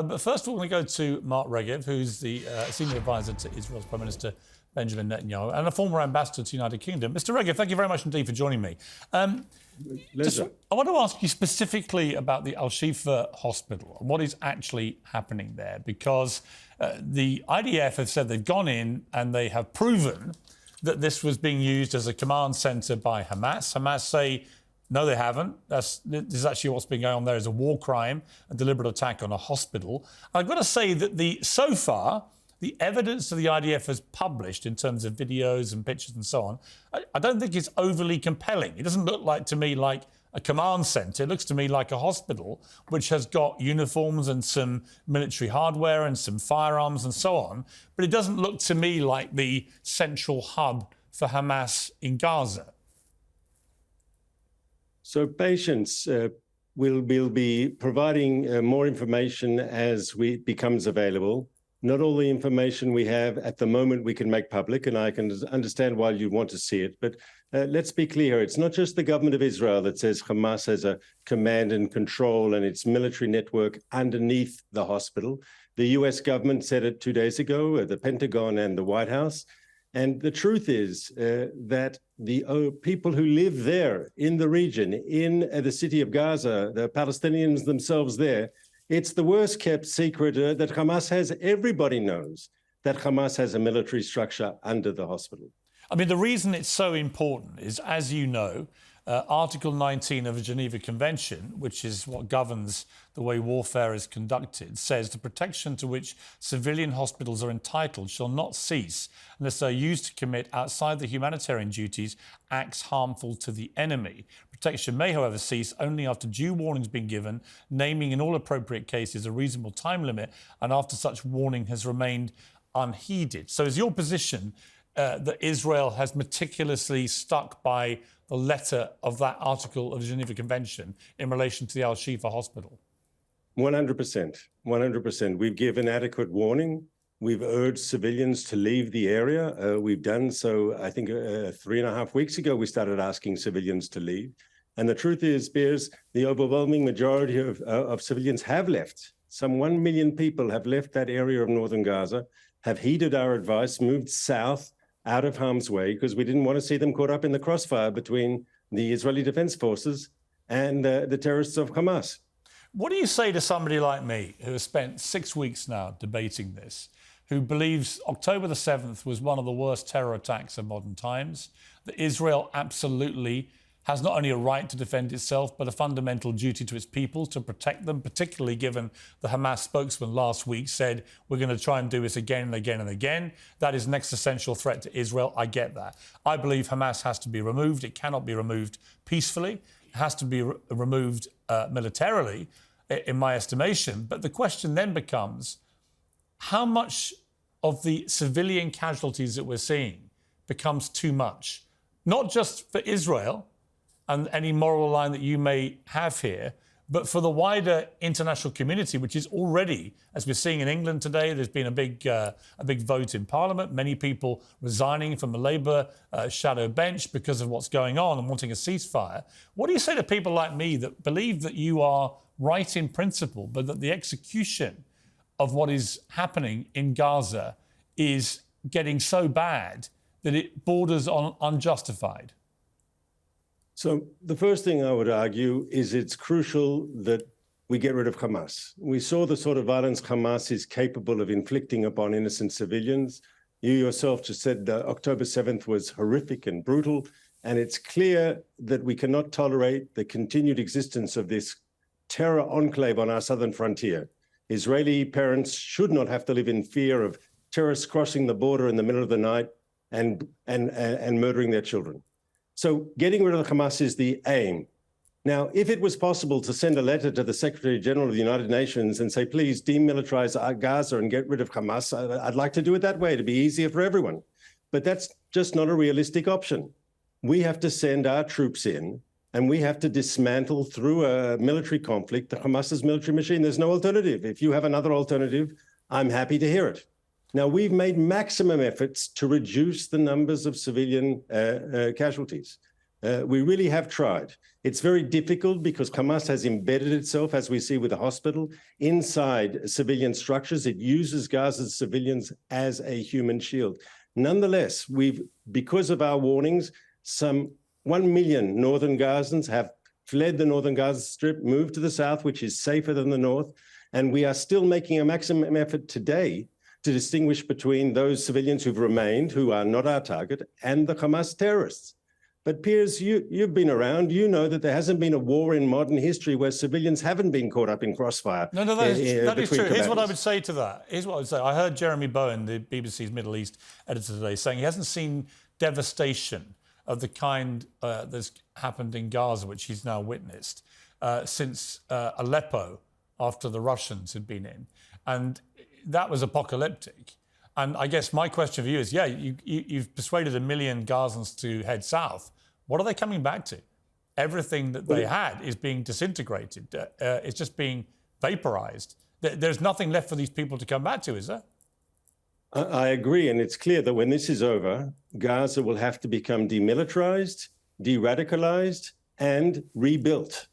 But first of all, we're going to go to Mark Regev, who's the senior advisor to Israel's Prime Minister Benjamin Netanyahu and a former ambassador to the United Kingdom. Mr. Regev, thank you very much indeed for joining me. I want to ask you specifically about the Al-Shifa hospital and what is actually happening there, because the IDF have said they've gone in and they have proven that this was being used as a command centre by Hamas. Hamas say, no, they haven't. This is actually what's been going on there is a war crime, a deliberate attack on a hospital. I've got to say that so far, the evidence that the IDF has published in terms of videos and pictures and so on, I don't think it's overly compelling. It doesn't look to me like a command centre. It looks to me like a hospital which has got uniforms and some military hardware and some firearms and so on. But it doesn't look to me like the central hub for Hamas in Gaza. So patience, we'll be providing more information as it becomes available. Not all the information we have at the moment we can make public, and I can understand why you want to see it. But let's be clear, it's not just the government of Israel that says Hamas has a command and control and its military network underneath the hospital. The US government said it 2 days ago, the Pentagon and the White House. And the truth is that the people who live there in the region, in the city of Gaza, the Palestinians themselves there, it's the worst kept secret that Hamas has. Everybody knows that Hamas has a military structure under the hospital. I mean, the reason it's so important is, as you know, Article 19 of the Geneva Convention, which is what governs the way warfare is conducted, says the protection to which civilian hospitals are entitled shall not cease unless they are used to commit, outside the humanitarian duties, acts harmful to the enemy. Protection may, however, cease only after due warning has been given, naming in all appropriate cases a reasonable time limit, and after such warning has remained unheeded. So is your position that Israel has meticulously stuck by the letter of that article of the Geneva Convention in relation to the Al-Shifa hospital? 100%. 100%. We've given adequate warning. We've urged civilians to leave the area. We've done so, I think, 3.5 weeks ago, we started asking civilians to leave. And the truth is, Piers, the overwhelming majority of civilians have left. Some 1 million people have left that area of northern Gaza, have heeded our advice, moved south, out of harm's way, because we didn't want to see them caught up in the crossfire between the Israeli Defense Forces and the terrorists of Hamas. What do you say to somebody like me, who has spent 6 weeks now debating this, who believes October the 7th was one of the worst terror attacks of modern times, that Israel absolutely has not only a right to defend itself, but a fundamental duty to its people to protect them, particularly given the Hamas spokesman last week said, we're going to try and do this again and again and again. That is an existential threat to Israel. I get that. I believe Hamas has to be removed. It cannot be removed peacefully. It has to be removed militarily, in my estimation. But the question then becomes, how much of the civilian casualties that we're seeing becomes too much? Not just for Israel and any moral line that you may have here, but for the wider international community, which is already, as we're seeing in England today, there's been a big vote in Parliament, many people resigning from the Labour shadow bench because of what's going on and wanting a ceasefire. What do you say to people like me that believe that you are right in principle, but that the execution of what is happening in Gaza is getting so bad that it borders on unjustified? So the first thing I would argue is it's crucial that we get rid of Hamas. We saw the sort of violence Hamas is capable of inflicting upon innocent civilians. You yourself just said that October 7th was horrific and brutal, and it's clear that we cannot tolerate the continued existence of this terror enclave on our southern frontier. Israeli parents should not have to live in fear of terrorists crossing the border in the middle of the night and murdering their children. So getting rid of Hamas is the aim. Now, if it was possible to send a letter to the Secretary General of the United Nations and say, please demilitarize Gaza and get rid of Hamas, I'd like to do it that way to be easier for everyone. But that's just not a realistic option. We have to send our troops in, and we have to dismantle through a military conflict the Hamas's military machine. There's no alternative. If you have another alternative, I'm happy to hear it. Now, we've made maximum efforts to reduce the numbers of civilian casualties. We really have tried. It's very difficult because Hamas has embedded itself, as we see with the hospital, inside civilian structures. It uses Gaza's civilians as a human shield. Nonetheless, because of our warnings, some 1 million northern Gazans have fled the northern Gaza Strip, moved to the south, which is safer than the north. And we are still making a maximum effort today to distinguish between those civilians who've remained, who are not our target, and the Hamas terrorists. But Piers, you've been around. You know that there hasn't been a war in modern history where civilians haven't been caught up in crossfire. No, that is true. Here's what I would say to that. Here's what I would say. I heard Jeremy Bowen, the BBC's Middle East editor today, saying he hasn't seen devastation of the kind that's happened in Gaza, which he's now witnessed, since Aleppo, after the Russians had been in. And that was apocalyptic. And I guess my question for you is, you've persuaded 1 million Gazans to head south. What are they coming back to? Everything that they had is being disintegrated. It's just being vaporized. There's nothing left for these people to come back to, is there? I agree. And it's clear that when this is over, Gaza will have to become demilitarized, de-radicalized, and rebuilt.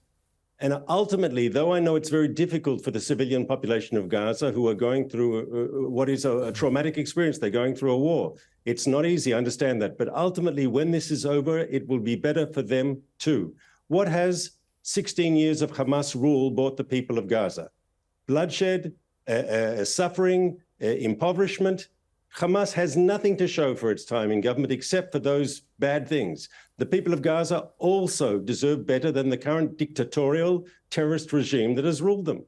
And ultimately, though I know it's very difficult for the civilian population of Gaza, who are going through what is a traumatic experience, they're going through a war. It's not easy, I understand that. But ultimately, when this is over, it will be better for them too. What has 16 years of Hamas rule brought the people of Gaza? Bloodshed, suffering, impoverishment. Hamas has nothing to show for its time in government except for those bad things. The people of Gaza also deserve better than the current dictatorial terrorist regime that has ruled them.